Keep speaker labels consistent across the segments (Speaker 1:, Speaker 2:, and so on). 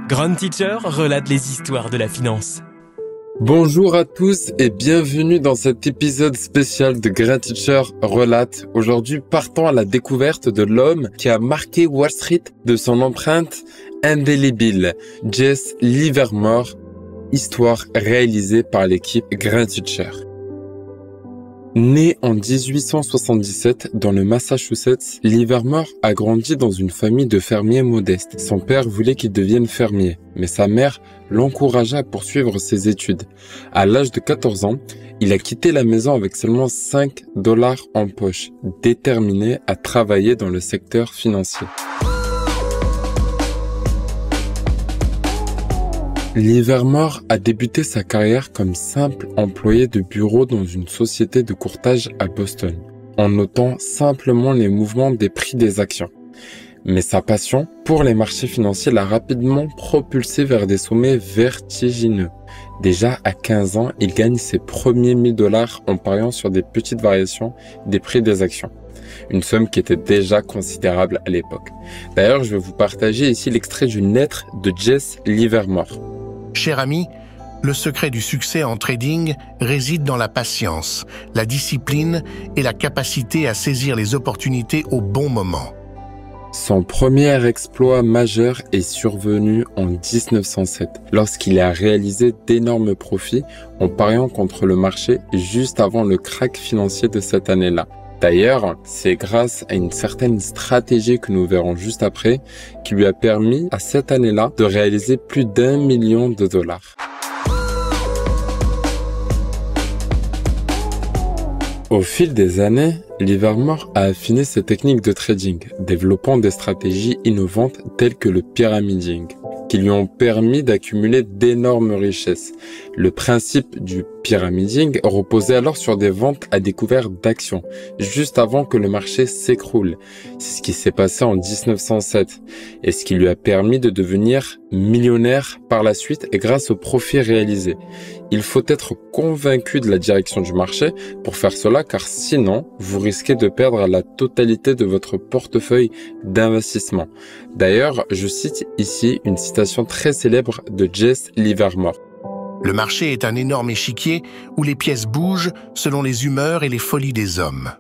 Speaker 1: Grand Teacher relate les histoires de la finance.
Speaker 2: Bonjour à tous et bienvenue dans cet épisode spécial de Grand Teacher relate. Aujourd'hui, partons à la découverte de l'homme qui a marqué Wall Street de son empreinte indélébile, Jesse Livermore, histoire réalisée par l'équipe Grand Teacher. Né en 1877 dans le Massachusetts, Livermore a grandi dans une famille de fermiers modestes. Son père voulait qu'il devienne fermier, mais sa mère l'encouragea à poursuivre ses études. À l'âge de 14 ans, il a quitté la maison avec seulement $5 en poche, déterminé à travailler dans le secteur financier. Livermore a débuté sa carrière comme simple employé de bureau dans une société de courtage à Boston, en notant simplement les mouvements des prix des actions. Mais sa passion pour les marchés financiers l'a rapidement propulsé vers des sommets vertigineux. Déjà à 15 ans, il gagne ses premiers $1000 en pariant sur des petites variations des prix des actions. Une somme qui était déjà considérable à l'époque. D'ailleurs, je vais vous partager ici l'extrait d'une lettre de Jesse Livermore.
Speaker 3: Cher ami, le secret du succès en trading réside dans la patience, la discipline et la capacité à saisir les opportunités au bon moment.
Speaker 2: Son premier exploit majeur est survenu en 1907, lorsqu'il a réalisé d'énormes profits en pariant contre le marché juste avant le krach financier de cette année-là. D'ailleurs, c'est grâce à une certaine stratégie que nous verrons juste après qui lui a permis à cette année-là de réaliser plus d'1 million de dollars. Au fil des années, Livermore a affiné ses techniques de trading, développant des stratégies innovantes telles que le pyramiding, qui lui ont permis d'accumuler d'énormes richesses. Le principe du pyramiding reposait alors sur des ventes à découvert d'actions, juste avant que le marché s'écroule. C'est ce qui s'est passé en 1907, et ce qui lui a permis de devenir millionnaire par la suite et grâce aux profits réalisés. Il faut être convaincu de la direction du marché pour faire cela, car sinon, vous risquez de perdre la totalité de votre portefeuille d'investissement. D'ailleurs, je cite ici une citation très célèbre de Jesse Livermore.
Speaker 3: Le marché est un énorme échiquier où les pièces bougent selon les humeurs et les folies des hommes.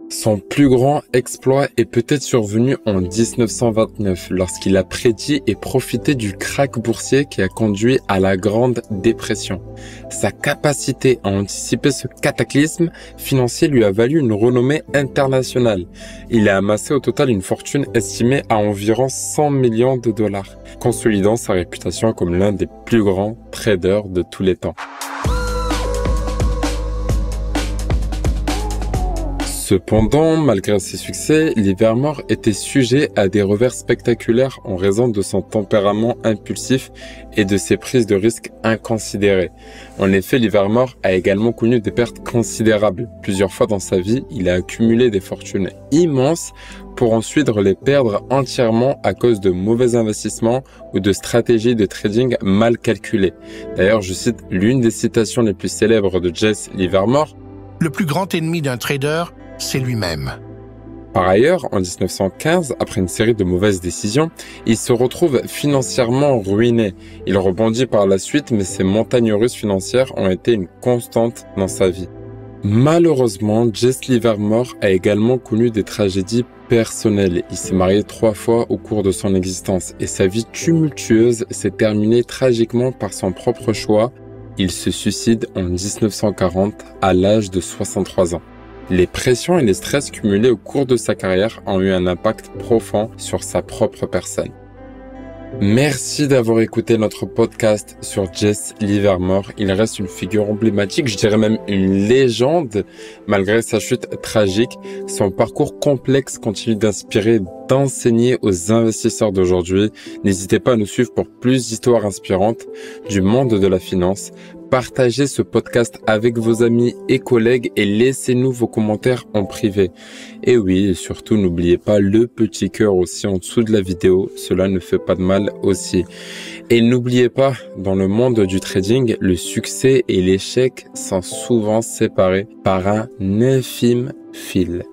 Speaker 2: Son plus grand exploit est peut-être survenu en 1929, lorsqu'il a prédit et profité du krach boursier qui a conduit à la Grande Dépression. Sa capacité à anticiper ce cataclysme financier lui a valu une renommée internationale. Il a amassé au total une fortune estimée à environ $100 millions, consolidant sa réputation comme l'un des plus grands traders de tous les temps. Cependant, malgré ses succès, Livermore était sujet à des revers spectaculaires en raison de son tempérament impulsif et de ses prises de risques inconsidérées. En effet, Livermore a également connu des pertes considérables. Plusieurs fois dans sa vie, il a accumulé des fortunes immenses pour ensuite les perdre entièrement à cause de mauvais investissements ou de stratégies de trading mal calculées. D'ailleurs, je cite l'une des citations les plus célèbres de Jesse Livermore.
Speaker 3: « Le plus grand ennemi d'un trader, c'est lui-même. »
Speaker 2: Par ailleurs, en 1915, après une série de mauvaises décisions, il se retrouve financièrement ruiné. Il rebondit par la suite, mais ses montagnes russes financières ont été une constante dans sa vie. Malheureusement, Jesse Livermore a également connu des tragédies personnelles. Il s'est marié 3 fois au cours de son existence et sa vie tumultueuse s'est terminée tragiquement par son propre choix. Il se suicide en 1940 à l'âge de 63 ans. Les pressions et les stress cumulés au cours de sa carrière ont eu un impact profond sur sa propre personne. Merci d'avoir écouté notre podcast sur Jesse Livermore. Il reste une figure emblématique, je dirais même une légende, malgré sa chute tragique. Son parcours complexe continue d'inspirer, d'enseigner aux investisseurs d'aujourd'hui. N'hésitez pas à nous suivre pour plus d'histoires inspirantes du monde de la finance. Partagez ce podcast avec vos amis et collègues et laissez-nous vos commentaires en privé. Et oui, et surtout, n'oubliez pas le petit cœur aussi en dessous de la vidéo. Cela ne fait pas de mal aussi. Et n'oubliez pas, dans le monde du trading, le succès et l'échec sont souvent séparés par un infime fil.